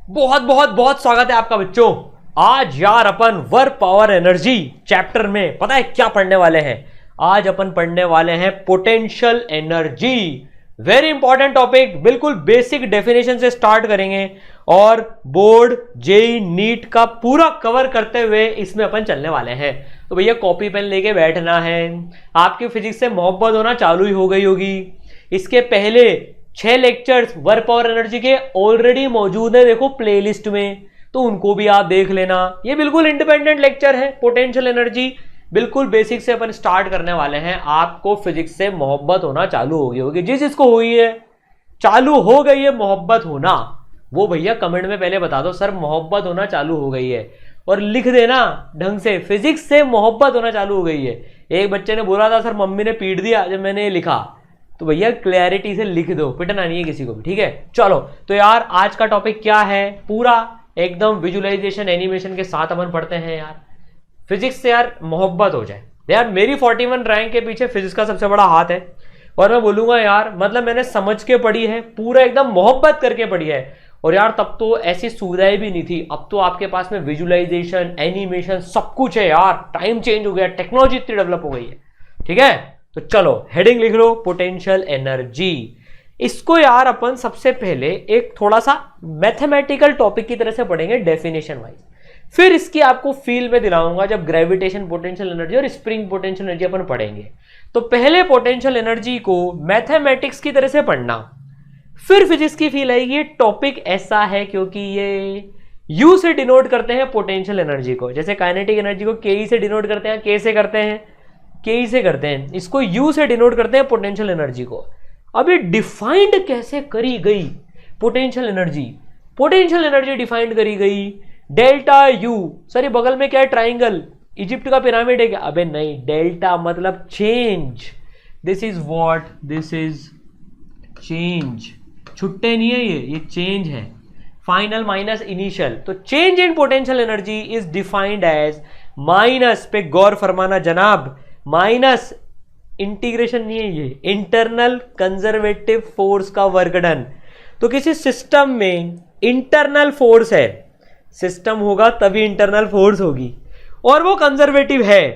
बहुत बहुत बहुत स्वागत है आपका बच्चों। आज यार अपन वर्क पावर एनर्जी चैप्टर में पता है क्या पढ़ने वाले हैं। आज अपन पढ़ने वाले हैं potential energy. Very important topic, बिल्कुल बेसिक डेफिनेशन से स्टार्ट करेंगे और बोर्ड जेई नीट का पूरा कवर करते हुए इसमें अपन चलने वाले हैं। तो भैया कॉपी पेन लेके बैठना है। आपकी फिजिक्स से मोहब्बत होना चालू ही हो गई होगी। इसके पहले 6 लेक्चर्स वर्क पावर एनर्जी के ऑलरेडी मौजूद है, देखो प्लेलिस्ट में, तो उनको भी आप देख लेना। ये बिल्कुल इंडिपेंडेंट लेक्चर है। पोटेंशियल एनर्जी बिल्कुल बेसिक से अपन स्टार्ट करने वाले हैं। आपको फिजिक्स से मोहब्बत होना चालू हो गई होगी। जिस जिसको हुई है, चालू हो गई है मोहब्बत होना, वो भैया कमेंट में पहले बता दो सर मोहब्बत होना चालू हो गई है, और लिख देना ढंग से फिजिक्स से मोहब्बत होना चालू हो गई है। एक बच्चे ने बोला था सर मम्मी ने पीट दिया जब मैंने ये लिखा, तो भैया क्लैरिटी से लिख दो, पिटना नहीं है किसी को भी, ठीक है। चलो तो यार आज का टॉपिक क्या है, पूरा एकदम विजुअलाइजेशन एनिमेशन के साथ अपन पढ़ते हैं। यार फिजिक्स से यार मोहब्बत हो जाए। यार मेरी 41 रैंक के पीछे फिजिक्स का सबसे बड़ा हाथ है, और मैं बोलूंगा यार मतलब मैंने समझ के पढ़ी है, पूरा एकदम मोहब्बत करके पढ़ी है। और यार तब तो ऐसी सुविधाएं भी नहीं थी, अब तो आपके पास में विजुअलाइजेशन एनिमेशन सब कुछ है। यार टाइम चेंज हो गया, टेक्नोलॉजी इतनी डेवलप हो गई है, ठीक है। तो चलो हेडिंग लिख लो, पोटेंशियल एनर्जी। इसको यार अपन सबसे पहले एक थोड़ा सा मैथमेटिकल टॉपिक की तरह से पढ़ेंगे डेफिनेशन वाइज, फिर इसकी आपको फील में दिलाऊंगा जब ग्रेविटेशन पोटेंशियल एनर्जी और स्प्रिंग पोटेंशियल एनर्जी अपन पढ़ेंगे। तो पहले पोटेंशियल एनर्जी को मैथमेटिक्स की तरह से पढ़ना, फिर फिजिक्स की फील आएगी। टॉपिक ऐसा है क्योंकि ये यू से डिनोट करते हैं पोटेंशियल एनर्जी को, जैसे काइनेटिक एनर्जी को के से डिनोट करते हैं, के से करते हैं, के से करते हैं, इसको यू से डिनोट करते हैं पोटेंशियल एनर्जी को। अभी डिफाइंड कैसे करी गई potential energy? Potential energy defined करी गई डेल्टा यू। सर ये बगल में क्या है, ट्राइंगल, इजिप्ट का पिरामिड है क्या? अबे नहीं, डेल्टा मतलब change. This is what, this is change, छुट्टे नहीं है, ये चेंज है। फाइनल माइनस इनिशियल, तो change in potential energy is defined as minus, पे गौर फरमाना जनाब, माइनस इंटीग्रेशन नहीं है, ये इंटरनल कंजर्वेटिव फोर्स का वर्क डन। तो किसी सिस्टम में इंटरनल फोर्स है, सिस्टम होगा तभी इंटरनल फोर्स होगी, और वो कंजर्वेटिव है,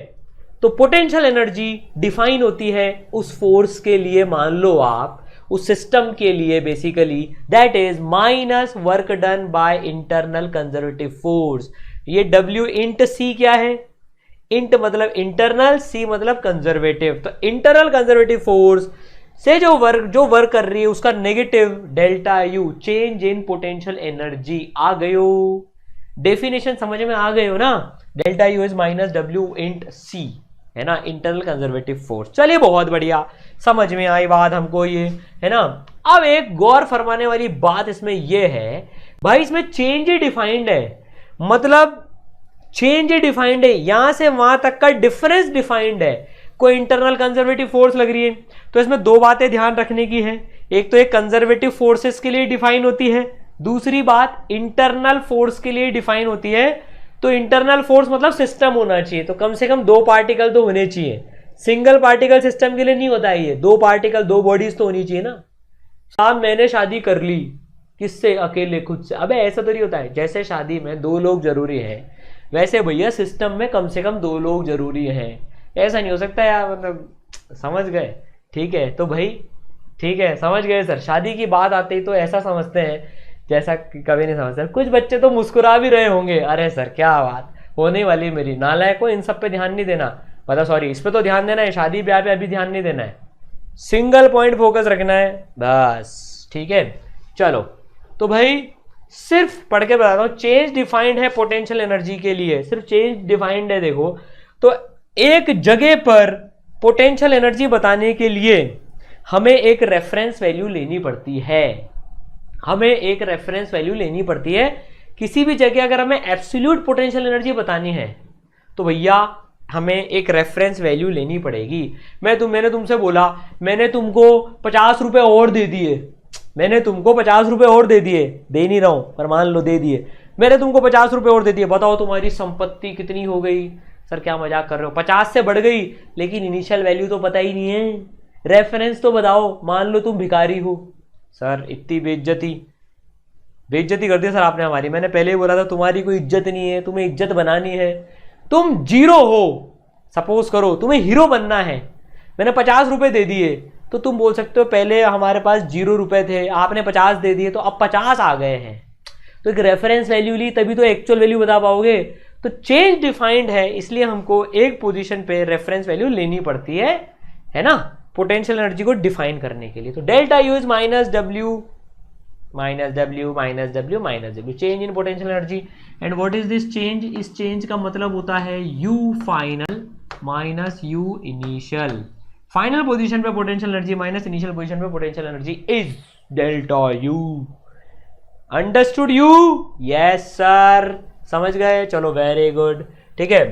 तो पोटेंशियल एनर्जी डिफाइन होती है उस फोर्स के लिए। मान लो आप उस सिस्टम के लिए basically that is minus work done by internal conservative force. ये W इंट C क्या है? इंट मतलब इंटरनल, सी मतलब कंजर्वेटिव। तो इंटरनल कंजर्वेटिव फोर्स से जो वर्क कर रही है उसका negative delta U, change in potential energy. आ गयो, डेफिनेशन समझ में आ गए हो ना? Delta U is minus W int C, है ना, इंटरनल कंजर्वेटिव फोर्स। चलिए बहुत बढ़िया, समझ में आई बात हमको ये, है ना। अब एक गौर फरमाने वाली बात इसमें यह है भाई, इसमें चेंज ही डिफाइंड है, मतलब चेंज डिफाइंड है, यहां से वहां तक का डिफरेंस डिफाइंड है। कोई इंटरनल कंजर्वेटिव फोर्स लग रही है, तो इसमें दो बातें ध्यान रखने की है। एक तो एक कंजर्वेटिव फोर्सेस के लिए डिफाइन होती है, दूसरी बात इंटरनल फोर्स के लिए डिफाइन होती है। तो इंटरनल फोर्स मतलब सिस्टम होना चाहिए, तो कम से कम 2 पार्टिकल तो होने चाहिए। सिंगल पार्टिकल सिस्टम के लिए नहीं होता है ये, 2 पार्टिकल 2 बॉडीज तो होनी चाहिए ना। साहब मैंने शादी कर ली, किससे? अकेले, खुद से। अबे ऐसा तो नहीं होता है, जैसे शादी में 2 लोग जरूरी है, वैसे भैया सिस्टम में कम से कम 2 लोग जरूरी हैं। ऐसा नहीं हो सकता यार, मतलब समझ गए? ठीक है, तो भाई ठीक है, समझ गए सर। शादी की बात आती तो ऐसा समझते हैं जैसा कभी नहीं समझते। कुछ बच्चे तो मुस्कुरा भी रहे होंगे, अरे सर क्या बात होने वाली मेरी। नालायक को इन सब पे ध्यान नहीं देना, मतलब सॉरी, इस पे तो ध्यान देना है, शादी ब्याह पे अभी ध्यान नहीं देना है, सिंगल पॉइंट फोकस रखना है बस, ठीक है। चलो तो भाई सिर्फ पढ़ के बताता हूं, चेंज डिफाइंड है पोटेंशियल एनर्जी के लिए, सिर्फ चेंज डिफाइंड है। देखो तो एक जगह पर पोटेंशियल एनर्जी बताने के लिए हमें एक रेफरेंस वैल्यू लेनी पड़ती है, हमें एक रेफरेंस वैल्यू लेनी पड़ती है किसी भी जगह। अगर हमें एब्सोल्यूट पोटेंशियल एनर्जी बतानी है तो भैया हमें एक रेफरेंस वैल्यू लेनी पड़ेगी। मैंने तुमसे बोला, मैंने तुमको 50 रुपए और दे दिए, मैंने तुमको 50 रुपए और दे दिए, दे नहीं रहा हूं पर मान लो दे दिए, मैंने तुमको 50 रुपए और दे दिए, बताओ तुम्हारी संपत्ति कितनी हो गई? सर क्या मजाक कर रहे हो, 50 से बढ़ गई, लेकिन इनिशियल वैल्यू तो पता ही नहीं है, रेफरेंस तो बताओ। मान लो तुम भिखारी हो, सर इतनी बेइज्जती, बेइज्जती कर दी सर आपने हमारी। मैंने पहले ही बोला था तुम्हारी कोई इज्जत नहीं है, तुम्हें इज्जत बनानी है। तुम जीरो हो, सपोज करो तुम्हें हीरो बनना है, मैंने 50 रुपए दे दिए, तो तुम बोल सकते हो पहले हमारे पास 0 रुपए थे, आपने 50 दे दिए तो अब 50 आ गए हैं। तो एक रेफरेंस वैल्यू ली तभी तो एक्चुअल वैल्यू बता पाओगे। तो चेंज डिफाइंड है, इसलिए हमको एक पोजीशन पे रेफरेंस वैल्यू लेनी पड़ती है ना, पोटेंशियल एनर्जी को डिफाइन करने के लिए। तो delta U is minus W minus W minus W minus W, change in potential energy. And what is this change? इस चेंज का मतलब होता है U final minus U initial. Final position पे potential energy minus initial position पे potential energy is delta U. Understood you? Yes sir, समझ गए? चलो वेरी गुड, ठीक है।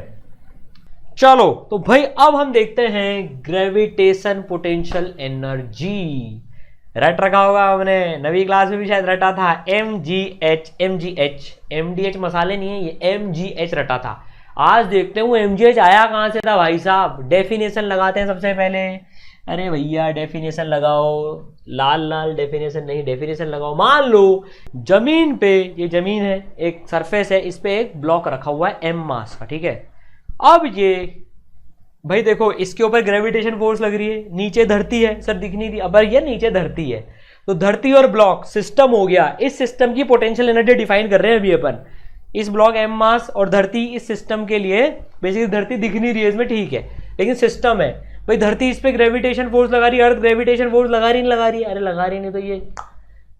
चलो तो भाई अब हम देखते हैं ग्रेविटेशन पोटेंशियल एनर्जी। रट रखा होगा हमने, नवी क्लास में भी शायद रटा था, MGH MGH MDH मसाले नहीं है, ये MGH रटा था। आज देखते हैं वो MGH आया कहां से था भाई साहब। डेफिनेशन लगाते हैं सबसे पहले। अरे भैया डेफिनेशन लगाओ, लाल लाल डेफिनेशन नहीं, डेफिनेशन लगाओ। मान लो जमीन पे, ये जमीन है, एक सरफेस है, इस पे एक ब्लॉक रखा हुआ है M मास का, ठीक है। अब ये भाई देखो इसके ऊपर ग्रेविटेशन फोर्स लग रही है, नीचे धरती है, सर दिख नहीं रही, अब ये नीचे धरती है, तो धरती और ब्लॉक सिस्टम हो गया। इस सिस्टम की पोटेंशियल एनर्जी डिफाइन कर रहे हैं अभी अपन। इस ब्लॉक M मास और धरती इस सिस्टम के लिए, बेसिकली धरती दिख नहीं रही है इसमें, ठीक है, लेकिन सिस्टम है भाई। धरती इस पे ग्रेविटेशन फोर्स लगा रही है, अर्थ ग्रेविटेशन फोर्स लगा रही नहीं लगा रही? अरे लगा रही नहीं तो ये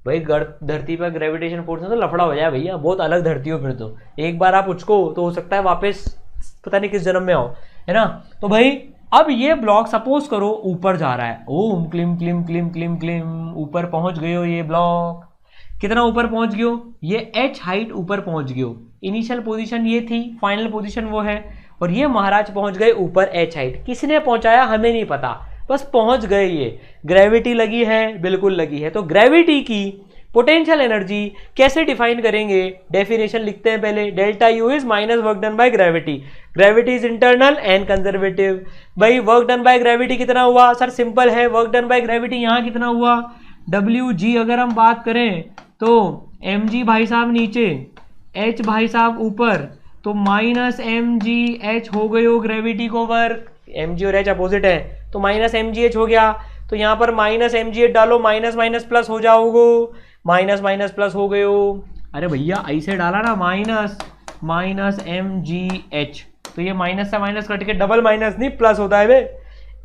भाई धरती पर ग्रेविटेशन फोर्स में तो लफड़ा हो जाए भैया, बहुत अलग धरती हो फिर तो। एक बार आप उचको तो हो सकता है वापस पता नहीं किस जन्म में आओ, है ना। तो भाई अब ये ब्लॉक सपोज करो ऊपर जा रहा है, ओम क्लिम क्लिम क्लिम क्लिम क्लिम, ऊपर पहुंच गए हो। ये ब्लॉक कितना ऊपर पहुंच गए हो? ये h हाइट ऊपर पहुंच गए हो। इनिशियल पोजीशन ये थी, फाइनल पोजीशन वो है, और ये महाराज पहुंच गए ऊपर h हाइट। किसने पहुंचाया हमें नहीं पता, बस पहुंच गए। ये ग्रेविटी लगी है, बिल्कुल लगी है। तो ग्रेविटी की पोटेंशियल एनर्जी कैसे डिफाइन करेंगे? डेफिनेशन लिखते हैं पहले। Delta U is minus work done by gravity. Gravity is internal and conservative. भाई वर्क डन बाय ग्रेविटी कितना हुआ? सर सिंपल है, वर्क डन बाय ग्रेविटी यहाँ कितना हुआ? WG अगर हम बात करें तो mg भाई साहब नीचे, h भाई साहब ऊपर, तो माइनस MGH हो गए हो ग्रेविटी को वर्क। mg और h अपोजिट है तो माइनस MGH हो गया। तो यहाँ पर माइनस MGH डालो, माइनस माइनस प्लस हो जाओगे, माइनस माइनस प्लस हो गए हो। अरे भैया ऐसे डाला ना, माइनस माइनस MGH, तो ये माइनस से माइनस कट के डबल माइनस नहीं प्लस होता है वे,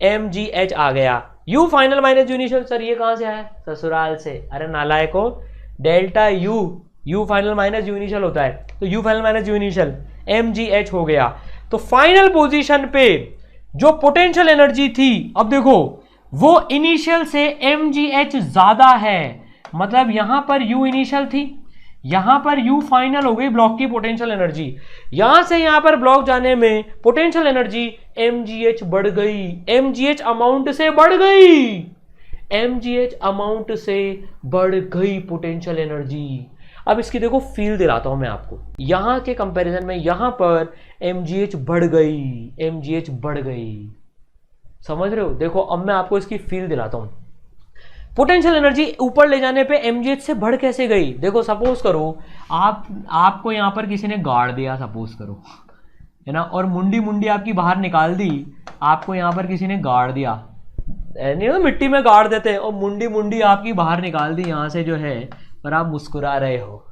MGH आ गया। U final minus U initial, sir ये कहां से आया? ससुराल से। अरे नालायको, delta U final minus U initial होता है, तो U final minus U initial MGH हो गया। तो फाइनल पोजीशन पे जो पोटेंशियल एनर्जी थी, अब देखो वो इनिशियल से MGH ज्यादा है, मतलब यहां पर U इनिशियल थी, यहां पर U फाइनल हो गई ब्लॉक की पोटेंशियल एनर्जी। यहां से यहां पर ब्लॉक जाने में पोटेंशियल एनर्जी MGH बढ़ गई, MGH अमाउंट से बढ़ गई, MGH अमाउंट से बढ़ गई पोटेंशियल एनर्जी। अब इसकी देखो फील दिलाता हूं मैं आपको, यहां के कंपैरिजन में यहां पर MGH बढ़ गई, MGH बढ़ गई, समझ रहे हो? देखो अब मैं आपको इसकी फील दिलाता हूं। पोटेंशियल एनर्जी ऊपर ले जाने पे MGH से बढ़ कैसे गई? देखो सपोज करो आपको यहां पर किसी ने गाड़ दिया, सपोज करो, है ना, और मुंडी मुंडी आपकी बाहर निकाल दी, आपको यहां पर किसी ने गाड़ दिया, नहीं तो मिट्टी में गाड़ देते हैं, और मुंडी मुंडी आपकी बाहर निकाल दी यहां से जो है, और आप मुस्कुरा रहे हो,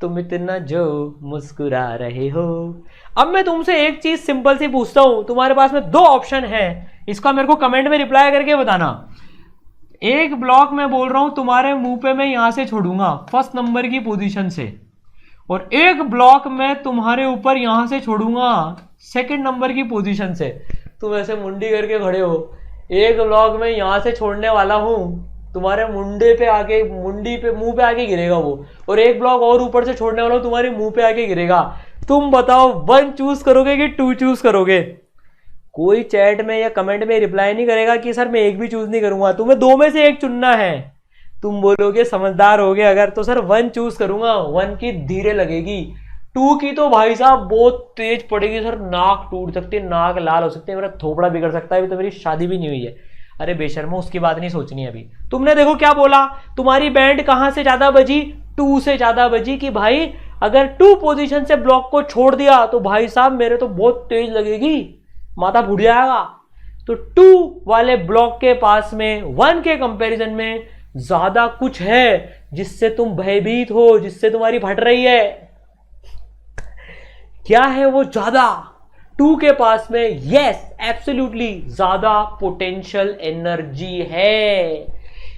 तुम इतना जो मुस्कुरा रहे हो। अब मैं तुमसे एक चीज सिंपल सी पूछता हूं, तुम्हारे पास में 2 ऑप्शन है, इसका मेरे को कमेंट में रिप्लाई करके बताना। एक ब्लॉक मैं बोल रहा हूं तुम्हारे मुंह पे मैं यहां से छोड़ूंगा फर्स्ट नंबर की पोजीशन से, और एक ब्लॉक मैं तुम्हारे ऊपर यहां से छोड़ूंगा सेकंड नंबर की पोजीशन से। तुम ऐसे मुंडी करके खड़े हो, एक ब्लॉक में यहां से छोड़ने वाला हूं, तुम्हारे मुंडे पे आके, मुंडी पे, मुंह पे आके गिरेगा वो, और एक ब्लॉक और ऊपर से छोड़ने वाला हूं, तुम्हारे मुंह पे आके गिरेगा। तुम बताओ 1 चूज करोगे कि 2 चूज करोगे? कोई चैट में या कमेंट में रिप्लाई नहीं करेगा कि सर मैं एक भी चूज नहीं करूंगा, तुम्हें 2 में से एक चुनना है। तुम बोलोगे समझदार होगे अगर, तो सर 1 चूज करूंगा, 1 की धीरे लगेगी, 2 की तो भाई साहब बहुत तेज पड़ेगी, सर नाक टूट सकती है, नाक लाल हो सकती है, मेरा थोपड़ा बिगड़ सकता है, अभी तो मेरी शादी भी नहीं हुई है। अरे बेशर्मो, उसकी बात नहीं सोचनी अभी। तुमने देखो क्या बोला, तुम्हारी बैंड कहां से ज्यादा बजी, 2 से ज्यादा बजी, कि भाई अगर 2 पोजीशन से ब्लॉक को छोड़ दिया तो भाई साहब मेरे तो बहुत तेज लगेगी, माथा फूट जाएगा। तो 2 वाले ब्लॉक के पास में 1 के कंपैरिजन में ज्यादा कुछ है जिससे तुम भयभीत हो, जिससे तुम्हारी फट रही है। क्या है वो ज्यादा? 2 के पास में यस एब्सोल्युटली ज्यादा पोटेंशियल एनर्जी है।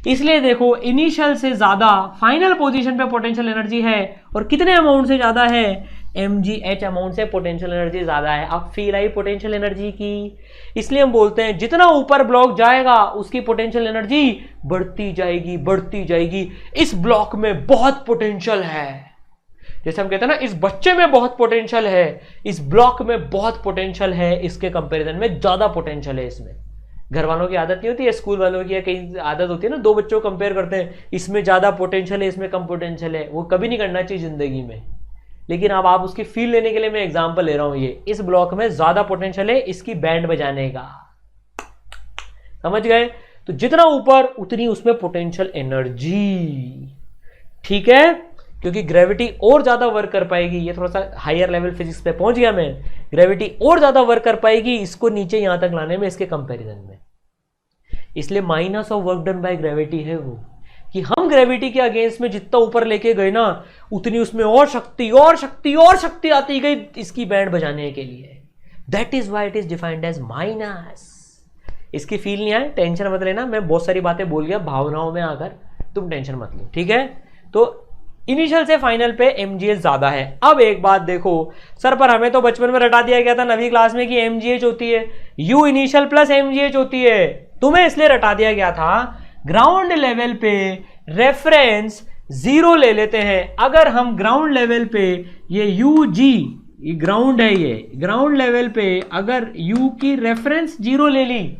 इसलिए देखो इनिशियल से ज्यादा फाइनल पोजीशन पे पोटेंशियल एनर्जी है, और कितने अमाउंट से ज्यादा है, mgh अमाउंट से पोटेंशियल एनर्जी ज्यादा है। अब फील आई पोटेंशियल एनर्जी की। इसलिए हम बोलते हैं जितना ऊपर ब्लॉक जाएगा उसकी पोटेंशियल एनर्जी बढ़ती जाएगी, बढ़ती जाएगी। इस ब्लॉक में बहुत पोटेंशियल है, जैसे हम कहते हैं ना इस बच्चे में बहुत पोटेंशियल है, इस ब्लॉक में बहुत पोटेंशियल है, इसके कंपैरिजन में ज्यादा पोटेंशियल है इसमें। घर वालों की आदत नहीं होती है, स्कूल वालों की या कहीं आदत होती है ना, 2 बच्चों को कंपेयर करते हैं, इसमें ज्यादा पोटेंशियल है, इसमें कम पोटेंशियल है। वो कभी नहीं करना चाहिए जिंदगी में। लेकिन अब आप उसकी फील लेने के लिए मैं एग्जांपल ले रहा हूं, ये इस ब्लॉक में ज्यादा पोटेंशियल है इसकी बैंड बजाने का, समझ गए? तो जितना ऊपर उतनी उसमें पोटेंशियल एनर्जी, ठीक है, क्योंकि ग्रेविटी और ज्यादा वर्क कर पाएगी। ये थोड़ा सा हायर लेवल फिजिक्स पे पहुंच गया मैं। ग्रेविटी और ज्यादा वर्क कर पाएगी इसको नीचे यहां तक लाने में, इसके कंपैरिजन में। इसलिए minus of work done by gravity है वो, कि हम ग्रेविटी के अगेंस्ट में जितना ऊपर लेके गए ना, उतनी उसमें और शक्ति और शक्ति और शक्ति आती गई इसकी बैंड बजाने के लिए। That is why it is defined as minus. इसकी फील नहीं आए, टेंशन मत लेना, मैं बहुत सारी बातें बोल गया भावनाओं में आकर, तुम टेंशन मत लो, ठीक है? तो इनिशियल से फाइनल पे mgh ज्यादा है। अब एक बात देखो सर, पर हमें तो बचपन में रटा दिया गया था 9वीं क्लास में कि mgh होती है u इनिशियल प्लस mgh होती है। तुम्हें इसलिए रटा दिया गया था, ग्राउंड लेवल पे रेफरेंस 0 ले लेते हैं। अगर हम ग्राउंड लेवल पे ये ug, ये ग्राउंड है, ये ग्राउंड लेवल पे अगर u की रेफरेंस 0 ले ली,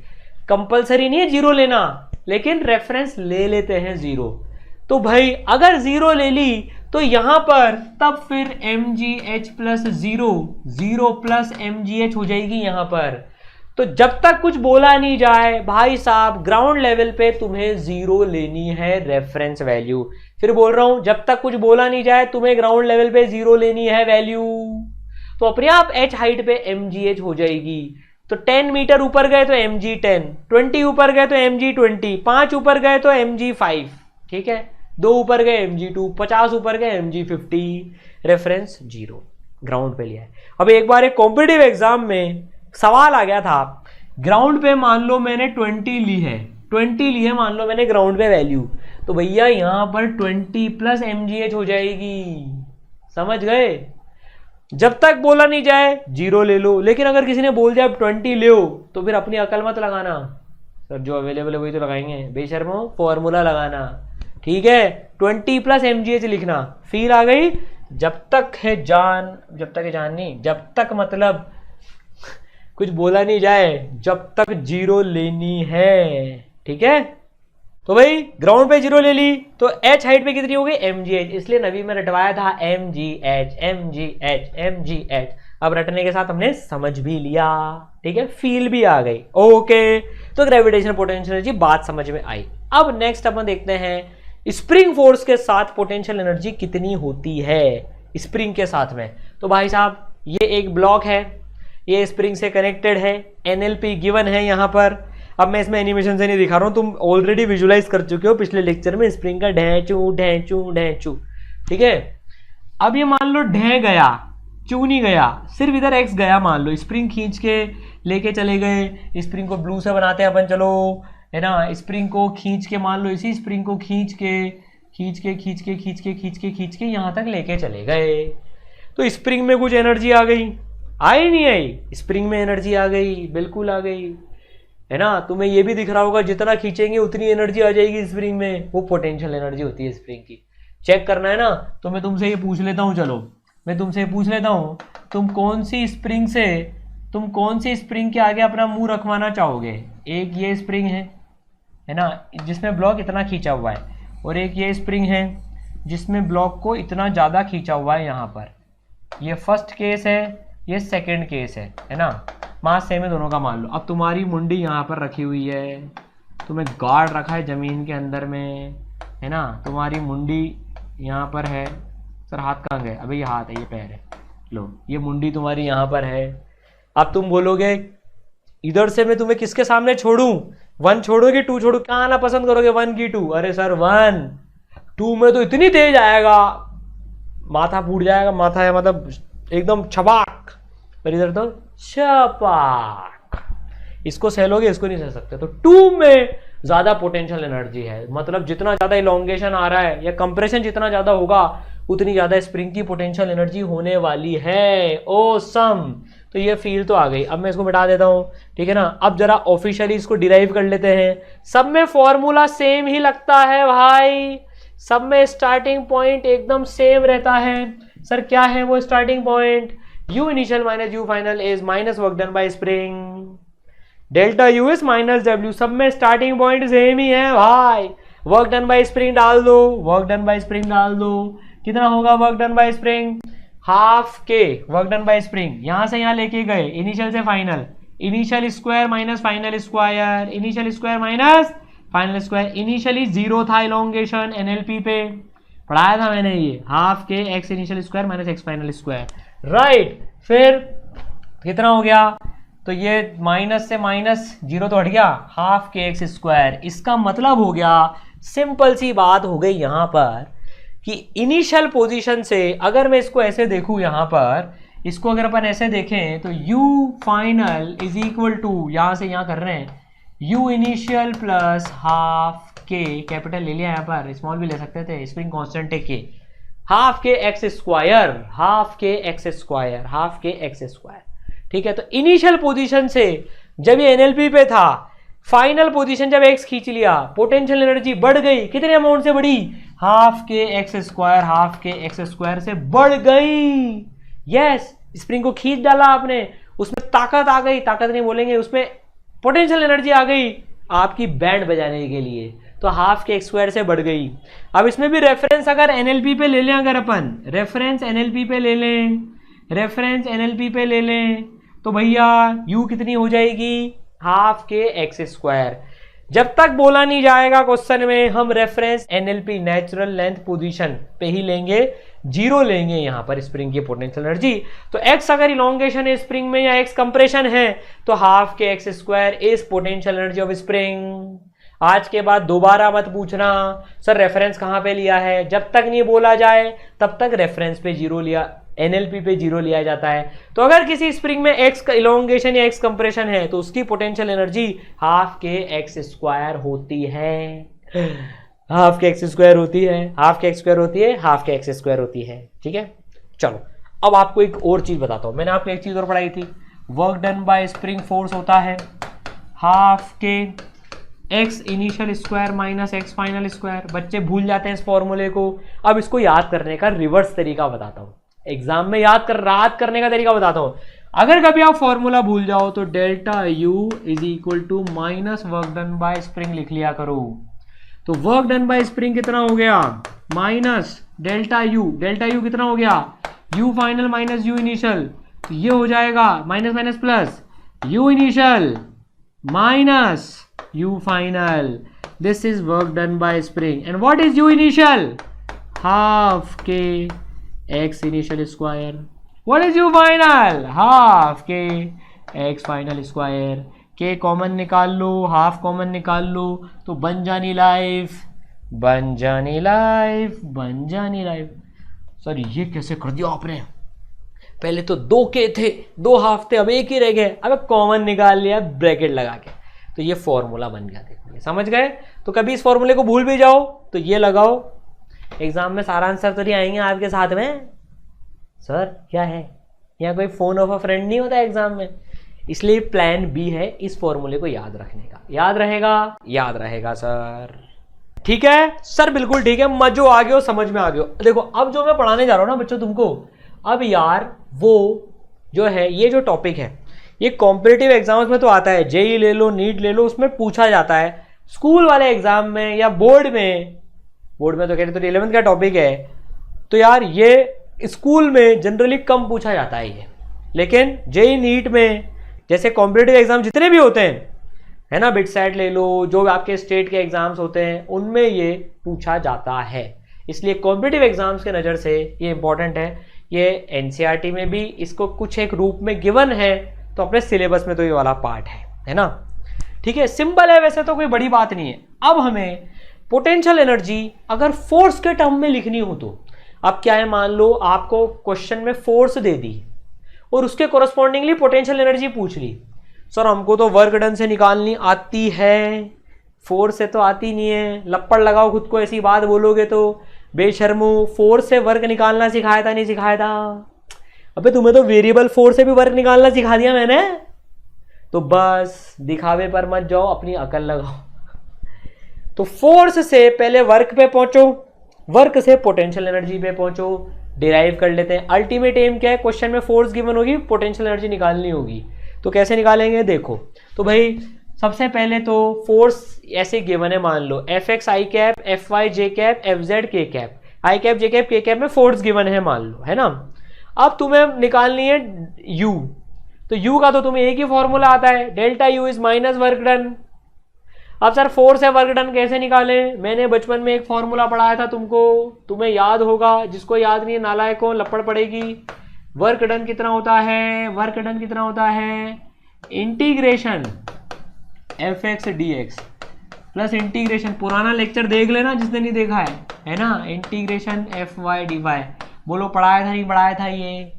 कंपलसरी नहीं है 0 लेना, लेकिन रेफरेंस ले लेते हैं 0, तो भाई अगर 0 ले ली तो यहां पर तब फिर mgh प्लस 0 प्लस mgh हो जाएगी यहां पर। तो जब तक कुछ बोला नहीं जाए भाई साहब, ग्राउंड लेवल पे तुम्हें 0 लेनी है रेफरेंस वैल्यू। फिर बोल रहा हूं, जब तक कुछ बोला नहीं जाए तुम्हें ग्राउंड लेवल पे 0 लेनी है वैल्यू, तो अपने आप h हाइट पे mgh हो जाएगी। तो 10 मीटर ऊपर गए तो mg10, 20 ऊपर गए तो mg20, 5 ऊपर गए तो mg5, ठीक है, 2 ऊपर गए mg2, 50 ऊपर गए mg50, रेफरेंस 0 ग्राउंड पे लिया है। अब एक बार एक कॉम्पिटिटिव एग्जाम में सवाल आ गया था, ग्राउंड पे मान लो मैंने 20 ली है, 20 ली है मान लो मैंने ग्राउंड पे वैल्यू, तो भैया यहां पर 20 प्लस mgh हो जाएगी, समझ गए? जब तक बोला नहीं जाए 0 ले लो, लेकिन अगर किसी ने बोल दिया 20 ले हो तो फिर अपनी अकल मत लगाना, सर जो अवेलेबल है वही तो लगाएंगे, बेशर्मो फॉर्मूला लगाना, ठीक है? 20 प्लस mgh लिखना, फील आ गई? जब तक है जान, जब तक है जान नहीं, जब तक मतलब कुछ बोला नहीं जाए, जब तक 0 लेनी है, ठीक है? तो भाई ग्राउंड पे 0 ले ली तो h हाइट पे कितनी हो गई mgh, इसलिए नवी में रटवाया था mgh। अब रटने के साथ हमने समझ भी लिया, ठीक है, फील भी आ गई, ओके। तो ग्रेविटेशनल पोटेंशियल एनर्जी बात समझ में आई। अब नेक्स्ट अपन देखते हैं स्प्रिंग फोर्स के साथ पोटेंशियल एनर्जी कितनी होती है स्प्रिंग के साथ में। तो भाई साहब ये एक ब्लॉक है, ये स्प्रिंग से कनेक्टेड है, एनएलपी गिवन है यहाँ पर। अब मैं इसमें एनिमेशन से नहीं दिखा रहा हूँ, तुम ऑलरेडी विजुलाइज कर चुके हो पिछले लेक्चर में स्प्रिंग का ढैचू ढैचू ढैचू, ठीक है? अब ये मान लो ढह गया, चू नहीं गया, सिर्फ इधर एक्स गया, मान लो स्प्रिंग खींच के लेके चले गए, स्प्रिंग को ब्लू से बनाते हैं अपन, चलो, है ना? स्प्रिंग को खींच के, मान लो इसी स्प्रिंग को खींच के यहाँ तक लेके चले गए, तो स्प्रिंग में कुछ एनर्जी आ गई, आई नहीं आई? स्प्रिंग में एनर्जी आ गई, बिल्कुल आ गई, है ना? तुम्हें ये भी दिख रहा होगा जितना खींचेंगे उतनी एनर्जी आ जाएगी स्प्रिंग में, वो पोटेंशियल एनर्जी होती है स्प्रिंग की। चेक करना है ना, तो मैं तुमसे ये पूछ लेता हूँ, चलो मैं तुमसे पूछ लेता हूँ, तुम कौन सी स्प्रिंग के आगे अपना मुंह रखवाना चाहोगे? एक ये स्प्रिंग है ना, जिसमें ब्लॉक इतना खींचा हुआ है, और एक ये स्प्रिंग है जिसमें ब्लॉक को इतना ज़्यादा खींचा हुआ है यहाँ पर। ये फर्स्ट केस है, ये सेकेंड केस है ना? मास सेम है दोनों का मान लो। अब तुम्हारी मुंडी यहाँ पर रखी हुई है, तुम्हें गाड़ रखा है जमीन के अंदर में, है ना, तुम्हारी मुंडी यहाँ पर है। सर हाथ कहाँ गए? अबे ये हाथ है, ये पैर है, लो ये मुंडी तुम्हारी यहाँ पर है। अब तुम बोलोगे इधर से मैं तुम्हें किसके सामने छोड़ूं, 1 छोड़ोगे 2 छोड़ू, क्या आना पसंद करोगे 1 की 2? अरे सर 1 2 में तो इतनी तेज आएगा, माथा फूट जाएगा, माथा है मतलब एकदम छपाक, पर इधर तो छपाक। इसको सहलोगे, इसको नहीं सह सकते। तो 2 में ज्यादा पोटेंशियल एनर्जी है, मतलब जितना ज्यादा इलोंगेशन आ रहा है या कंप्रेशन जितना ज्यादा होगा उतनी ज्यादा स्प्रिंग की पोटेंशियल एनर्जी होने वाली है। ओसम। तो ये फील तो आ गई। अब मैं इसको मिटा देता हूं, ठीक है ना। अब जरा ऑफिशियली इसको डिराइव कर लेते हैं। सब में फॉर्मूला सेम ही लगता है भाई, सब में स्टार्टिंग पॉइंट एकदम सेम रहता है। सर क्या है वो starting point? U initial minus U final is minus work done by spring, delta U is minus W। सब में स्टार्टिंग पॉइंट सेम ही है भाई। वर्क डन बाय स्प्रिंग डाल दो, वर्क डन बाय स्प्रिंग डाल दो। कितना होगा work done by spring? Half के वर्क डन बाय स्प्रिंग, यहां से यहां लेके गए, इनिशियल से final, initial square minus final square, initial square minus final square. Initially 0 था इलोंगेशन, एनएलपी पे पढ़ाया था मैंने ये, half K X initial square minus x final square, right. फिर कितना हो गया? तो ये माइनस से माइनस 0 तो हट गया, हाफ के एक्स स्क्वायर। इसका मतलब हो गया, सिंपल सी बात हो गई यहां पर कि इनिशियल पोजीशन से अगर मैं इसको ऐसे देखूं, यहां पर इसको अगर अपन ऐसे देखें तो u final is equal to, यहां से यहां कर रहे हैं, u इनिशियल प्लस हाफ के, कैपिटल ले लिया, यहां पर स्मॉल भी ले सकते थे, स्प्रिंग कांस्टेंट है के, half K x square, half K x square, half K x square, ठीक है। तो इनिशियल पोजीशन से जब ये एनएलपी पे था, फाइनल पोजीशन जब एक्स खींच लिया, पोटेंशियल एनर्जी बढ़ गई, कितने अमाउंट से बढ़ी? Half K x square, half K x square से बढ़ गई। यस, स्प्रिंग को खींच डाला आपने, उसमें ताकत आ गई, ताकत नहीं बोलेंगे, उसमें पोटेंशियल एनर्जी आ गई आपकी बैंड बजाने के लिए, तो हाफ के एक्स स्क्वायर से बढ़ गई। अब इसमें भी रेफरेंस अगर एनएलपी पे ले लें, अगर अपन रेफरेंस एनएलपी पे ले लें, रेफरेंस एनएलपी पे ले लें, तो भैया यू कितनी हो जाएगी? Half K x square. जब तक बोला नहीं जाएगा क्वेश्चन में, हम reference NLP natural length position पे ही लेंगे, 0 लेंगे यहां पर स्प्रिंग की पोटेंशियल एनर्जी। तो x अगर इलोंगेशन है स्प्रिंग में या x कंप्रेशन है, तो half K x square is potential energy of spring. आज के बाद दोबारा मत पूछना सर रेफरेंस कहां पे लिया है, जब तक नहीं बोला जाए तब तक रेफरेंस पे 0 लिया, एनएलपी पे 0 लिया जाता है। तो अगर किसी स्प्रिंग में एक्स का इलोंगेशन या एक्स कंप्रेशन है, तो उसकी potential energy half K x square होती है, हाफ के एक्स स्क्वायर होती है, हाफ के एक्स स्क्वायर होती है, हाफ के एक्स स्क्वायर होती है, ठीक है। चलो अब आपको एक और चीज बताता हूं, मैंने आपको एक चीज और पढ़ाई थी, work done by spring force होता है half K X initial square minus x final square. बच्चे भूल जाते हैं इस फॉर्मूले को, अब इसको याद करने का रिवर्स तरीका बताता हूं, एग्जाम में याद करने का तरीका बताता हूं। अगर कभी आप फॉर्मूला भूल जाओ तो delta U is equal to minus work done by spring लिख लिया करो। तो वर्क डन बाय स्प्रिंग कितना हो गया? Minus delta U, delta U कितना हो गया? U final minus U initial, तो ये हो जाएगा minus minus plus, U initial minus U final, this is work done by spring. And what is U initial? Half K X initial square. What is U final? Half K X final square. K common निकाल लो, half common निकाल लो, तो बन जानी life, बन जानी life, बन जानी लाइफ। सर ये कैसे कर दिया आपने? पहले तो 2 के थे, 2 हाफ थे, अब 1 ही रह गए, अब कॉमन निकाल लिया ब्रैकेट लगा के, तो ये फॉर्मूला बन गया। देखो समझ गए? तो कभी इस फॉर्मूले को भूल भी जाओ तो ये लगाओ, एग्जाम में सारा आंसर तो नहीं आएंगे आपके साथ में। सर क्या है, यहाँ कोई फोन ऑफ अ फ्रेंड नहीं होता एग्जाम में, इसलिए प्लान बी है इस फॉर्मूले को याद रखने का। याद रहेगा? याद रहेगा सर, ठीक है सर, बिल्कुल ठीक है, मजो आ गया, समझ में आ गया। देखो अब जो मैं पढ़ाने जा रहा हूं ना बच्चों तुमको, अब यार वो जो है ये जो टॉपिक है ये कॉम्पिटिटिव एग्जाम्स में तो आता है, जेई ले लो, नीट ले लो, उसमें पूछा जाता है। स्कूल वाले एग्जाम में या बोर्ड में तो कह रहे तो 11th का टॉपिक है, तो यार ये स्कूल में जनरली कम पूछा जाता है ये, लेकिन जेई नीट में जैसे कॉम्पिटिटिव एग्जाम जितने भी होते हैं है ना, बिट सेट ले लो, जो आपके स्टेट के एग्जाम्स होते हैं उनमें ये पूछा जाता है। इसलिए कॉम्पिटिटिव एग्जाम्स के नज़र से ये इंपॉर्टेंट है। ये एनसीईआरटी में भी इसको कुछ एक रूप में गिवन है, तो अपने सिलेबस में तो ये वाला पार्ट है ना। ठीक है, सिंपल है, वैसे तो कोई बड़ी बात नहीं है। अब हमें पोटेंशियल एनर्जी अगर फोर्स के टर्म में लिखनी हो तो अब क्या है, मान लो आपको क्वेश्चन में फोर्स दे दी और उसके कोरस्पॉन्डिंगली पोटेंशियल एनर्जी पूछ ली। सर हमको तो वर्क डन से निकालनी आती है, फोर्स से तो आती नहीं है। लपड़ लगाओ खुद को, ऐसी बात बोलोगे तो बेशर्मो, फोर्स से वर्क निकालना सिखाया था नहीं सिखाया था? अबे तुम्हें तो वेरिएबल फोर्स से भी वर्क निकालना सिखा दिया मैंने। तो बस दिखावे पर मत जाओ, अपनी अकल लगाओ। तो फोर्स से पहले वर्क पे पहुंचो, वर्क से पोटेंशियल एनर्जी पे पहुंचो, डिराइव कर लेते हैं। अल्टीमेट एम क्या है, क्वेश्चन में फोर्स गिवन होगी, पोटेंशियल एनर्जी निकालनी होगी। तो कैसे निकालेंगे देखो, तो भाई सबसे पहले तो फोर्स ऐसे गिवन है, मान लो एफ एक्स आई कैप, एफ वाई जे कैप, एफ जेड के कैप, आई कैप जे कैप के कैप में फोर्स गिवन है मान लो, है ना। अब तुम्हें निकालनी है यू, तो यू का तो तुम्हें एक ही फॉर्मूला आता है, delta U is minus work done. अब सर फोर्स है वर्क डन कैसे निकालें? मैंने बचपन में एक फॉर्मूला पढ़ाया था तुमको, तुम्हें याद होगा, जिसको याद नहीं है नालायक को लपड़ पड़ेगी। वर्क डन कितना होता है? वर्क डन कितना होता है? Integration F X D X plus integration, पुराना लेक्चर देख लेना जिसने नहीं देखा है ना, integration F Y D Y. बोलो पढ़ाया था नहीं पढ़ाया था ये?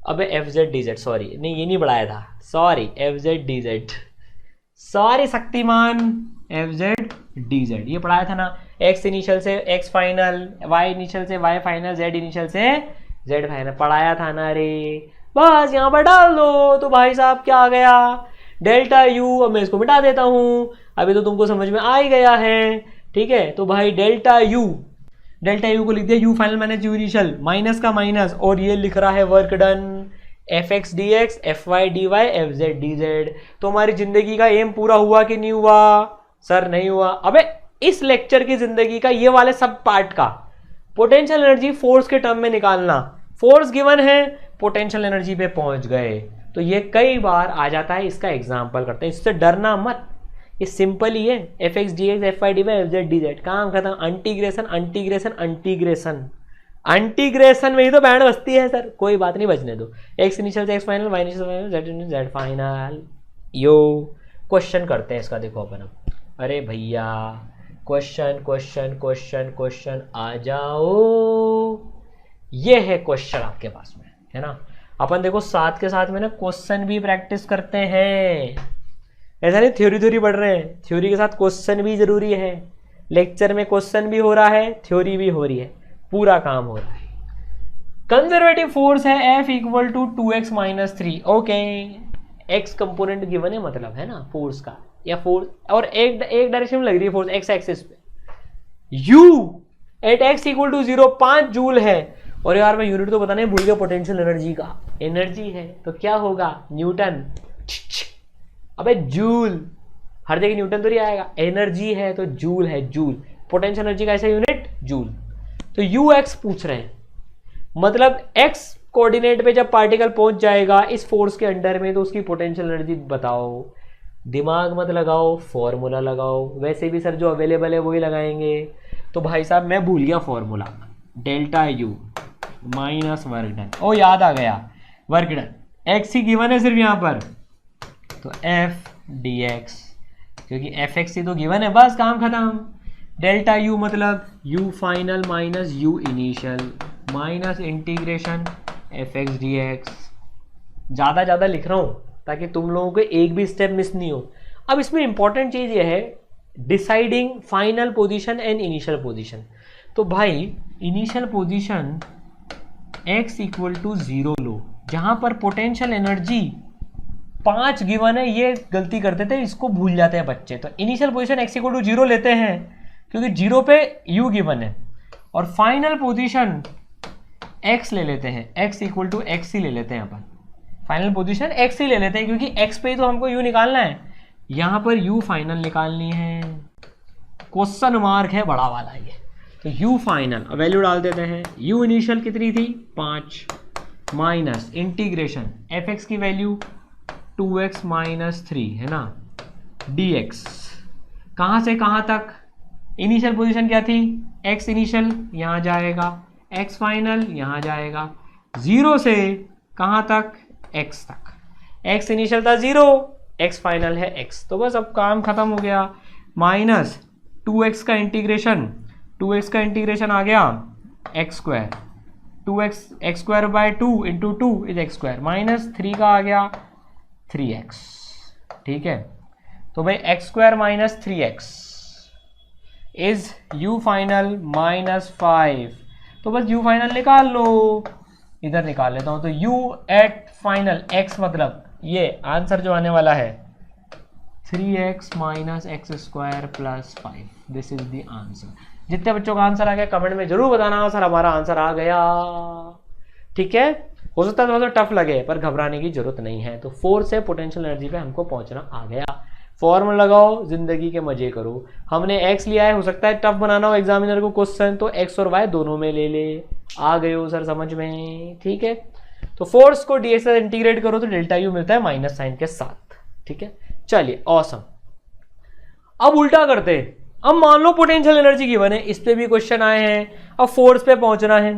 अबे F Z D Z, sorry नहीं ये नहीं पढ़ाया था, sorry F Z D Z, sorry Shaktimaan, F Z D Z ये पढ़ाया था ना। एक्स इनिशियल से एक्स फाइनल, वाई इनिशियल से वाई फाइनल, जेड इनिशियल से जेड फाइनल, पढ़ाया था ना रे। बस यहाँ पर डाल दो तो भाई साहब क्या आ गया, डेल्टा यू। अब मैं इसको मिटा देता हूँ, अभी तो तुमको समझ में आ ही गया है। ठीक है, तो भाई डेल्टा यू को लिख दिया U final minus U initial, minus का माइनस, और ये लिख रहा है work done F X D X, F Y D Y, F Z D Z. तो हमारी जिंदगी का एम पूरा हुआ कि नहीं हुआ? सर नहीं हुआ। अबे इस लेक्चर की जिंदगी का ये वाले सब पार्ट का पोटेंशियल एनर्जी फोर्स के टर्म में निकालना, फोर्स गिवन है, पोटेंशियल एनर्जी पे पहुंच गए, तो ये कई बार आ जाता है। इसका एग्जाम्पल करते हैं, इससे डरना मत, ये सिंपल ही है। F X D X, F Y D Y, F Z D Z, काम खत्म। इंटीग्रेशन इंटीग्रेशन इंटीग्रेशन इंटीग्रेशन में ही तो बैंड बजती है सर, कोई बात नहीं, बजने दो। एक्स इनिशियल से X final, Y initial Z Z final. यो क्वेश्चन करते हैं इसका, देखो अपन। अरे भैया क्वेश्चन क्वेश्चन क्वेश्चन क्वेश्चन आ जाओ, ये है क्वेश्चन आपके पास में, है ना। अपन देखो साथ के साथ में ना क्वेश्चन भी प्रैक्टिस करते हैं, ऐसा नहीं थ्योरी पढ़ रहे हैं, थ्योरी के साथ क्वेश्चन भी जरूरी है। लेक्चर में क्वेश्चन भी हो रहा है, थ्योरी भी हो रही है, पूरा काम हो रहा है। कंजर्वेटिव फोर्स है F equal to 2x minus 3। Okay, X component given है, मतलब है ना फोर्स का, या फोर्स और एक डायरेक्शन में लग रही है फोर्स एक्स एक्सिस पे। U at x equal to 0 5 joule है। और यार मैं यूनिट तो पता नहीं भूल गया पोटेंशियल एनर्जी का, एनर्जी है तो क्या होगा, न्यूटन। अबे जूल, हर जगह न्यूटन तो नहीं आएगा, एनर्जी है तो जूल है, जूल। पोटेंशियल एनर्जी का ऐसा यूनिट जूल। तो ux पूछ रहे हैं, मतलब x कोऑर्डिनेट पे जब पार्टिकल पहुंच जाएगा इस फोर्स के अंडर में, तो उसकी पोटेंशियल एनर्जी बताओ। दिमाग मत लगाओ, फॉर्मूला लगाओ। वैसे भी सर जो अवेलेबल है वही लगाएंगे। तो भाई साहब मैं भूल गया formula, delta U minus work done. ओ याद आ गया, वर्क डन एक्स ही गिवन है सिर्फ यहाँ पर, तो एफ डी एक्स, क्योंकि एफ एक्स ही तो गिवन है, बस काम खत्म। डेल्टा यू मतलब U final minus U initial minus integration F X D X. ज़्यादा लिख रहा हूँ ताकि तुम लोगों को एक भी स्टेप मिस नहीं हो। अब इसमें इंपॉर्टेंट चीज़ यह है, deciding final position and initial position. तो भाई initial position x equal to 0 लो, जहाँ पर पोटेंशियल एनर्जी 5 गिवन है। ये गलती करते थे, इसको भूल जाते हैं बच्चे। तो initial position x equal to 0 लेते हैं क्योंकि 0 पे u गिवन है, और फाइनल पोजीशन x ले लेते हैं, x इक्वल टू x ही ले लेते हैं अपन। फाइनल पोजीशन x ही ले लेते हैं क्योंकि x पे ही तो हमको u निकालना है, यहाँ पर u फाइनल निकालनी है। क्वेश्चन मार्क है बड़ा वाला ये, तो u फाइनल वैल्यू डाल देते हैं। u इनिशियल कितनी थी 5 माइनस इंटीग्रेशन fx की वैल्यू 2x माइनस 3 है ना, dx। कहाँ से कहाँ तक? इनिशियल पोजीशन क्या थी? x इनिशियल यहाँ जाएगा, x फाइनल यहाँ जाएगा, 0 से कहाँ तक? x तक। x इनिशियल था 0, x फाइनल है x। तो बस अब काम खत्म हो गया। माइनस 2x का इंटीग्रेशन, 2x का इंटीग्रेशन आ गया x square, 2x x square by 2 into 2 is x square, minus 3 का आ गया 3x। ठीक है, तो भाई x square minus 3x is u final minus 5। तो बस u फाइनल निकाल लो, इधर निकाल लेता हूं। तो u एट फाइनल x मतलब ये आंसर जो आने वाला है 3x minus x square plus 5। This is the answer. जितने बच्चों का आंसर आ गया कमेंट में जरूर बताना सर हमारा आंसर आ गया। ठीक है, हो सकता है थोड़ा सा टफ लगे पर घबराने की जरूरत नहीं है। तो फोर्स से पोटेंशियल एनर्जी पे हमको पहुंचना आ गया। फॉर्मूला लगाओ, जिंदगी के मजे करो। हमने x लिया है, हो सकता है टफ बनाना हो एग्जामिनर को क्वेश्चन, तो x और y दोनों में ले ले। आ गए हो सर समझ में? ठीक है, तो फोर्स को dx से इंटीग्रेट करो तो डेल्टा यू मिलता है माइनस साइन के साथ। ठीक है, चलिए ऑसम। अब उल्टा करते हैं। अब मान लो पोटेंशियल एनर्जी गिवन है, इस पे भी क्वेश्चन आए हैं। अब फोर्स पे पहुंचना है,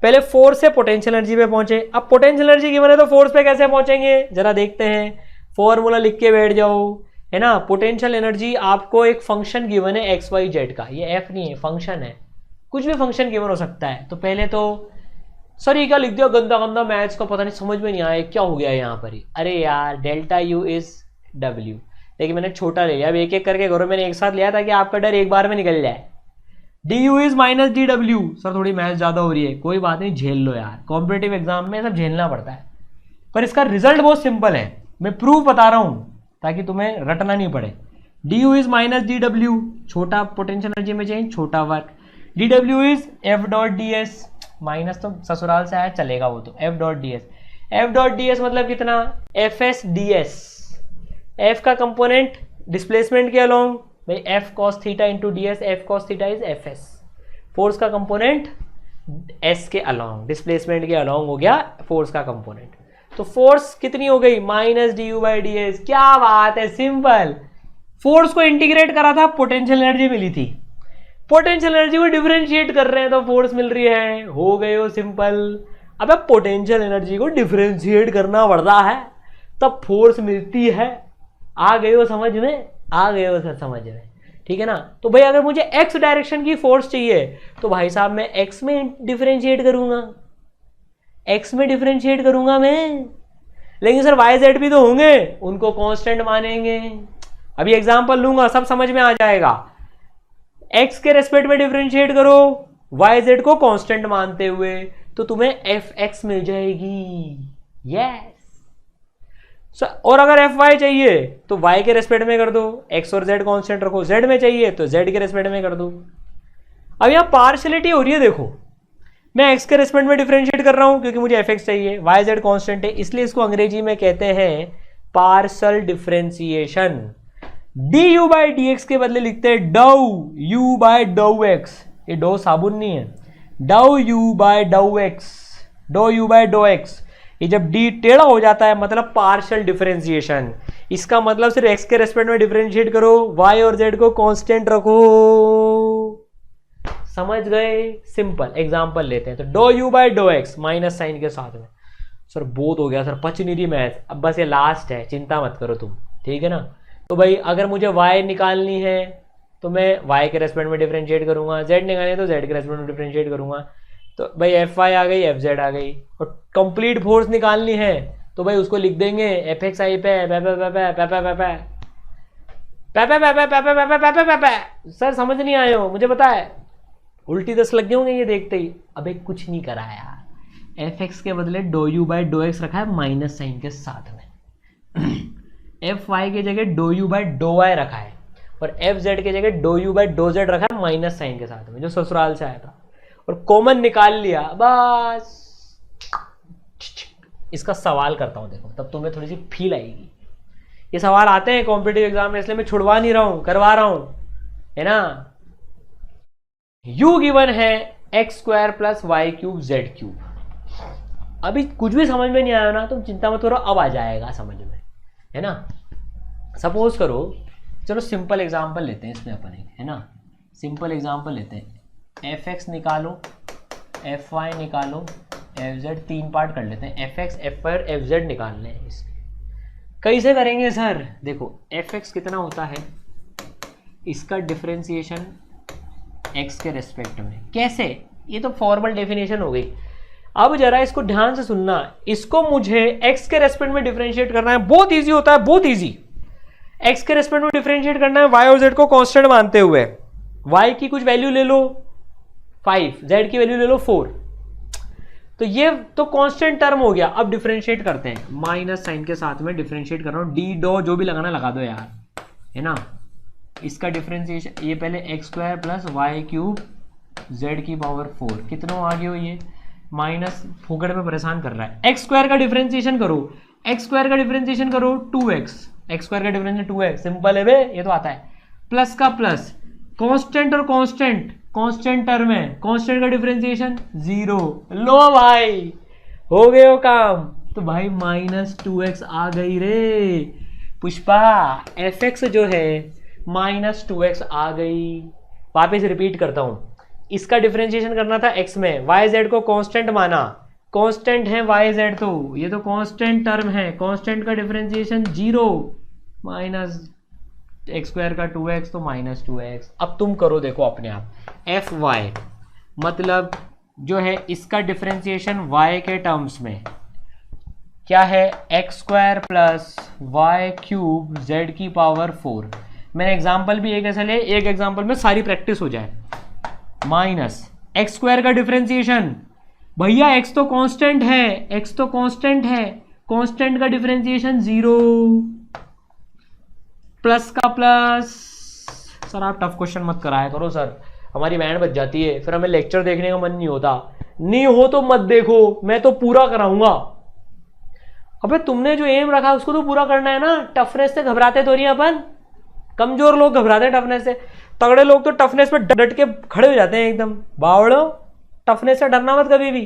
पहले फोर्स से पोटेंशियल एनर्जी पे पहुंचे। अब पोटेंशियल एनर्जी गिवन है तो फोर्स पे कैसे पहुंचेंगे जरा देखते हैं। फॉर्मूला लिख के बैठ जाओ, है ना। पोटेंशियल एनर्जी आपको एक फंक्शन गिवन है एक्स वाई जेड का, ये एफ नहीं है, फंक्शन है। कुछ भी फंक्शन गिवन हो सकता है। तो पहले तो सर ये क्या लिख दिया गंदा गंदा, मैथ्स को पता नहीं, समझ में नहीं आया क्या हो गया यहाँ पर ही। अरे यार डेल्टा यू इज डब्ल्यू, लेकिन मैंने छोटा ले लिया। अब एक एक करके करो, मैंने एक साथ लिया ताकि आपका डर एक बार में निकल जाए। D you is minus D W. Sir थोड़ी मैथ्स ज्यादा हो रही है, कोई बात नहीं, झेल लो यार, कॉम्पिटेटिव एग्जाम में सब झेलना पड़ता है। पर इसका रिजल्ट बहुत सिंपल है, मैं प्रूफ बता रहा हूं ताकि तुम्हें रटना नहीं पड़े। D you is minus D W, छोटा पोटेंशियल एनर्जी में चेंज, छोटा work. D W is F dot D S, minus तो ससुराल से आया चलेगा वो, तो F dot D S. F dot D S मतलब कितना? F S D S. F का कंपोनेंट डिस्प्लेसमेंट के अलोंग, भाई F cos theta into D S, F cos theta is F S. Force का कंपोनेंट एस के along, displacement के along हो गया फोर्स का कंपोनेंट। तो फोर्स कितनी हो गई? Minus D U by D S. क्या बात है, सिंपल। फोर्स को इंटीग्रेट करा था, पोटेंशियल एनर्जी मिली थी। पोटेंशियल एनर्जी को डिफरेंशिएट कर रहे हैं तो फोर्स मिल रही है। हो गए हो सिंपल। अब पोटेंशियल एनर्जी को डिफरेंशिएट करना पड़ता है तब फोर्स मिलती है। आ गए हो समझ में? आ गए हो सर समझ में? ठीक है ना। तो भाई अगर मुझे एक्स डायरेक्शन की फोर्स चाहिए तो भाई साहब मैं एक्स में डिफरेंशिएट करूंगा, एक्स में डिफरेंशिएट करूंगा मैं। लेकिन सर वाई जेड भी तो होंगे, उनको कांस्टेंट मानेंगे। अभी एग्जांपल लूंगा, सब समझ में आ जाएगा। एक्स के रेस्पेक्ट में डिफरेंशिएट करो वाई जेड को कांस्टेंट मानते हुए, तो तुम्हें एफ एक्स मिल जाएगी। यस। और अगर एफ वाई चाहिए तो वाई के रेस्पेक्ट में कर दो, एक्स और जेड कांस्टेंट रखो। जेड में चाहिए तो जेड के रेस्पेक्ट में कर दो। अब यहां पार्शियलिटी हो रही है, देखो मैं एक्स के रेस्पेक्ट में डिफरेंशिएट कर रहा हूं क्योंकि मुझे एफ एक्स चाहिए, वाई जेड कांस्टेंट है, इसलिए इसको अंग्रेजी में कहते हैं partial differentiation. D U by D X के बदले लिखते हैं dow U by dow X. ये डो साबुन नहीं है, dow U by dow X, dow U by dow X. ये जब डी टेढ़ा हो जाता है मतलब पार्शियल डिफरेंशिएशन। इसका मतलब सिर्फ एक्स के रेस्पेक्ट में डिफरेंशिएट करो, वाई और जेड को कांस्टेंट रखो। समझ गए? सिंपल एग्जांपल लेते हैं। तो dow U by dow X minus sign के साथ में। सर बोध हो गया सर, पच नहीं रही मैथ। अब बस ये लास्ट है, चिंता मत करो तुम, ठीक है ना। तो भाई अगर मुझे y निकालनी है तो मैं y के रेस्पेक्ट में डिफरेंशिएट करूंगा, z निकालनी है तो z के रेस्पेक्ट में डिफरेंशिएट करूंगा। तो भाई एफ वाई आ गई, एफ जेड आ गई। और कंप्लीट फोर्स निकालनी है तो भाई उसको लिख देंगे एफ एक्स आई पे सर समझ नहीं आए हो मुझे पता है, उल्टी 10 लग गए होंगे ये देखते ही। अबे कुछ नहीं करा यार, एफ एक्स के बदले dow U by dow X रखा है माइनस साइन के साथ में। एफ वाई की जगह dow U by dow Y रखा है और एफ जेड की जगह dow U by dow Z रखा है माइनस साइन के साथ में, जो ससुराल से आया था। और कॉमन निकाल लिया बस। इसका सवाल करता हूं देखो, तब तुम्हें थोड़ी सी फील आएगी। ये सवाल आते हैं कॉम्पिटिटिव एग्जाम में, इसलिए मैं छुड़वा नहीं रहा हूं, करवा रहा हूं, है ना। u गिवन है X square plus Y cube Z cube. अभी कुछ भी समझ में नहीं आया ना, तुम चिंता मत करो, अब आ जाएगा समझ में, है ना। सपोज करो चलो सिंपल एग्जांपल लेते हैं इसमें अपन एक, है ना, सिंपल एग्जांपल लेते हैं। एफ एक्स निकालो, एफ वाई निकालो, एफ जेड, 3 पार्ट कर लेते हैं। एफ एक्स, एफ वाई और एफ जेड निकालने हैं इसके। कैसे करेंगे सर? देखो एफ एक्स कितना होता है, इसका डिफरेंशिएशन एक्स के रेस्पेक्ट में। कैसे? ये तो फॉर्मल डेफिनेशन हो गई। अब जरा इसको ध्यान से सुनना, इसको मुझे एक्स के रेस्पेक्ट में डिफरेंशिएट करना है। बहुत ईजी होता है, बहुत ईजी। एक्स के रेस्पेक्ट में डिफरेंशिएट करना है वाई और जेड को कांस्टेंट मानते हुए। वाई की कुछ वैल्यू ले लो 5, जेड की वैल्यू ले लो 4, तो ये तो कांस्टेंट टर्म हो गया। अब डिफरेंशिएट करते हैं, माइनस साइन के साथ में डिफरेंशिएट कर रहा हूं। डी डो जो भी लगाना लगा दो यार, है ना। इसका डिफरेंशिएशन, ये पहले X square plus Y cube Z की पावर 4, कितना आ गया ये माइनस, फुकड़ में परेशान कर रहा है। एक्स स्क्वायर का डिफरेंशिएशन करो, एक्स स्क्वायर का डिफरेंशिएशन करो 2x, एक्स स्क्वायर का डिफरेंशिएशन 2x, सिंपल है बे, ये तो आता है। प्लस का प्लस, कांस्टेंट और कांस्टेंट, कांस्टेंट टर्म है, कांस्टेंट का डिफरेंशिएशन 0। लो भाई हो गए हो काम। तो भाई माइनस 2x आ गई रे पुष्पा। एफ एक्स जो है माइनस 2x आ गई। वापिस रिपीट करता हूं, इसका डिफरेंशिएशन करना था x में, y z को कांस्टेंट माना, कांस्टेंट है y z, तो ये तो कांस्टेंट टर्म है, कांस्टेंट का डिफरेंशिएशन 0, माइनस एक्स स्क्वायर का 2x तो माइनस 2x। अब तुम करो देखो अपने आप, एफ वाई मतलब जो है इसका डिफरेंशिएशन y के टर्म्स में क्या है, X square plus Y cube Z की पावर 4। मैंने एग्जाम्पल भी एक ऐसा ले, एक एग्जाम्पल में सारी प्रैक्टिस हो जाए। माइनस एक्स स्क्वायर का डिफरेंशिएशन, भैया एक्स तो कांस्टेंट है, एक्स तो कांस्टेंट है, कांस्टेंट का डिफरेंशिएशन 0, प्लस का प्लस। सर आप टफ क्वेश्चन मत कराया करो सर, हमारी बैंड बच जाती है, फिर हमें लेक्चर देखने का मन नहीं होता। नहीं हो तो मत देखो, मैं तो पूरा कराऊंगा। अबे तुमने जो एम रखा उसको तो पूरा करना है ना। टफनेस से घबराते तो नहीं अपन, कमजोर लोग घबराते हैं टफनेस से, तगड़े लोग तो टफनेस पे डट के खड़े हो जाते हैं एकदम। बावड़ो, टफनेस से डरना मत कभी भी।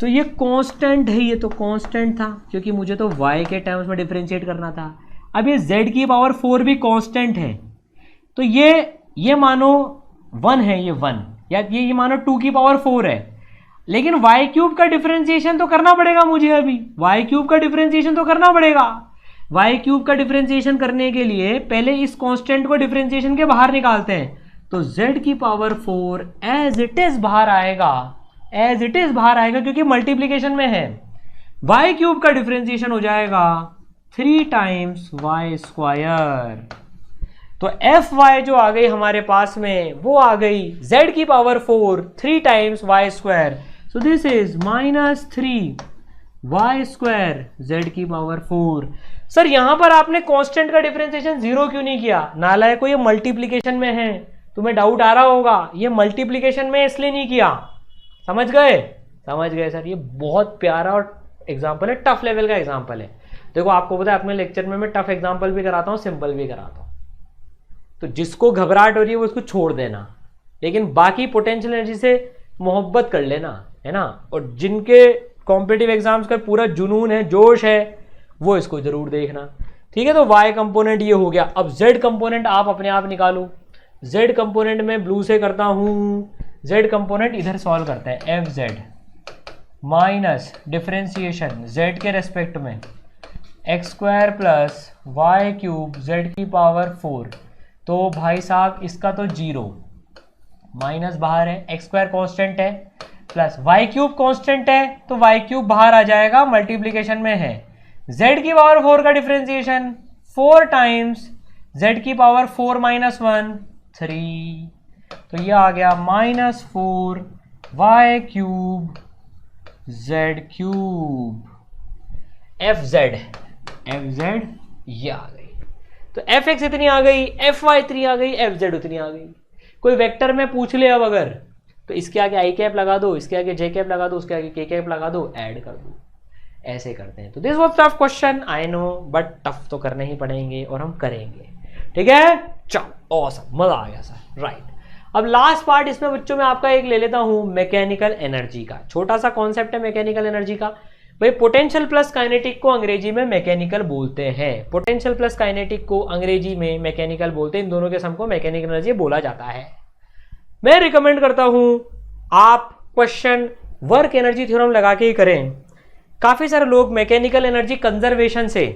तो ये कांस्टेंट है, ये तो कांस्टेंट था क्योंकि मुझे तो y के टर्म्स में डिफरेंशिएट करना था। अब ये z की पावर 4 भी कांस्टेंट है, तो ये मानो 1 है, ये 1, या ये मानो 2 की पावर 4 है। लेकिन y क्यूब का डिफरेंशिएशन तो करना पड़ेगा मुझे, अभी y क्यूब का डिफरेंशिएशन तो करना पड़ेगा। y क्यूब का डिफरेंशिएशन करने के लिए पहले इस कांस्टेंट को डिफरेंशिएशन के बाहर निकालते हैं, तो z की पावर 4 एज इट इज बाहर आएगा, एज इट इज बाहर आएगा क्योंकि मल्टीप्लीकेशन में है। y क्यूब का डिफरेंशिएशन हो जाएगा 3 टाइम्स वाई स्क्वायर। तो एफ वाई जो आ गई हमारे पास में वो आ गई z की power 4 3 times Y square. So this is minus 3 Y square Z की पावर 4। सर यहां पर आपने कांस्टेंट का डिफरेंशिएशन 0 क्यों नहीं किया? नालायक को, ये मल्टीप्लीकेशन में है, तुम्हें डाउट आ रहा होगा, ये मल्टीप्लीकेशन में इसलिए नहीं किया। समझ गए? समझ गए सर। ये बहुत प्यारा और एग्जाम्पल है, टफ लेवल का एग्जाम्पल है। देखो आपको पता है अपने लेक्चर में मैं टफ एग्जाम्पल भी कराता हूँ, सिंपल भी कराता हूँ। तो जिसको घबराहट हो रही है वो उसको छोड़ देना, लेकिन बाकी पोटेंशियल एनर्जी से मोहब्बत कर लेना, है ना। और जिनके कॉम्पिटिटिव एग्जाम्स का पूरा जुनून है, जोश है, वो इसको जरूर देखना। ठीक है, तो y कंपोनेंट ये हो गया। अब z कंपोनेंट आप अपने आप निकालो। z कंपोनेंट में ब्लू से करता हूं, z कंपोनेंट इधर सॉल्व करते हैं, F Z minus differentiation z के रेस्पेक्ट में X square plus Y cube Z की पावर 4। तो भाई साहब इसका तो 0, माइनस बाहर है, एक्स स्क्वायर कॉन्स्टेंट है, प्लस वाई क्यूब कॉन्स्टेंट है, तो वाई क्यूब बाहर आ जाएगा, मल्टीप्लीकेशन में है। z की पावर 4 का डिफरेंशिएशन 4 टाइम्स z की पावर 4 माइनस 1 3, तो ये आ गया minus 4 Y cube z cube F Z ये आ गई। तो एफ एक्स इतनी आ गई, एफ वाई इतनी आ गई, एफ जेड उतनी आ गई। कोई वेक्टर में पूछ ले अब अगर, तो इसके आगे आई कैप लगा दो, इसके आगे जे कैप लगा दो, उसके आगे के कैप लगा दो, ऐड कर दो, ऐसे करते हैं। तो this was tough question, I know, but tough तो करने ही पड़ेंगे और हम करेंगे। ठीक है, चलो ऑसम, मजा आ गया सर। राइट, अब लास्ट पार्ट इसमें बच्चों में आपका एक ले लेता हूं, मैकेनिकल एनर्जी का। छोटा सा कॉन्सेप्ट है मैकेनिकल एनर्जी का। भाई पोटेंशियल प्लस काइनेटिक को अंग्रेजी में मैकेनिकल बोलते हैं, पोटेंशियल प्लस काइनेटिक को अंग्रेजी में मैकेनिकल बोलते हैं, इन दोनों के सम को मैकेनिकल एनर्जी बोला जाता है। मैं रिकमेंड करता हूं आप क्वेश्चन वर्क एनर्जी थ्योरम लगा के ही करें। काफी सारे लोग मैकेनिकल एनर्जी कंजर्वेशन से,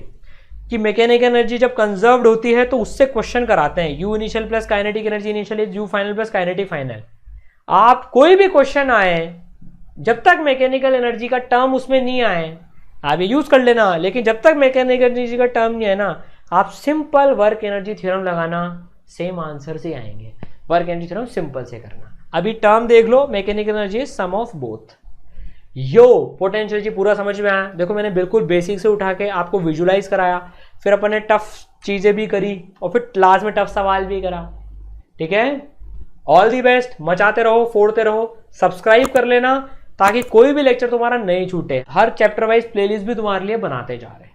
कि मैकेनिकल एनर्जी जब कंजर्व्ड होती है तो उससे क्वेश्चन कराते हैं, you initial plus kinetic energy initial is U final plus kinetic final. आप कोई भी क्वेश्चन आए, जब तक मैकेनिकल एनर्जी का टर्म उसमें नहीं आए आप ये यूज कर लेना, लेकिन जब तक मैकेनिकल एनर्जी का टर्म नहीं है ना, आप सिंपल वर्क एनर्जी थ्योरम लगाना, सेम आंसर से आएंगे। वर्क एनर्जी थ्योरम सिंपल से करना। अभी टर्म देख लो, mechanical energy is sum of both. यो पोटेंशियल एनर्जी पूरा समझ में आया। देखो मैंने बिल्कुल बेसिक से उठा के आपको विजुलाइज कराया, फिर अपन ने टफ चीजें भी करी और फिर क्लास में टफ सवाल भी करा। ठीक है, ऑल दी बेस्ट, मचाते रहो, फोड़ते रहो, सब्सक्राइब कर लेना ताकि कोई भी लेक्चर तुम्हारा नहीं छूटे। हर चैप्टर वाइज प्लेलिस्ट भी तुम्हारे लिए बनाते जा रहे हैं।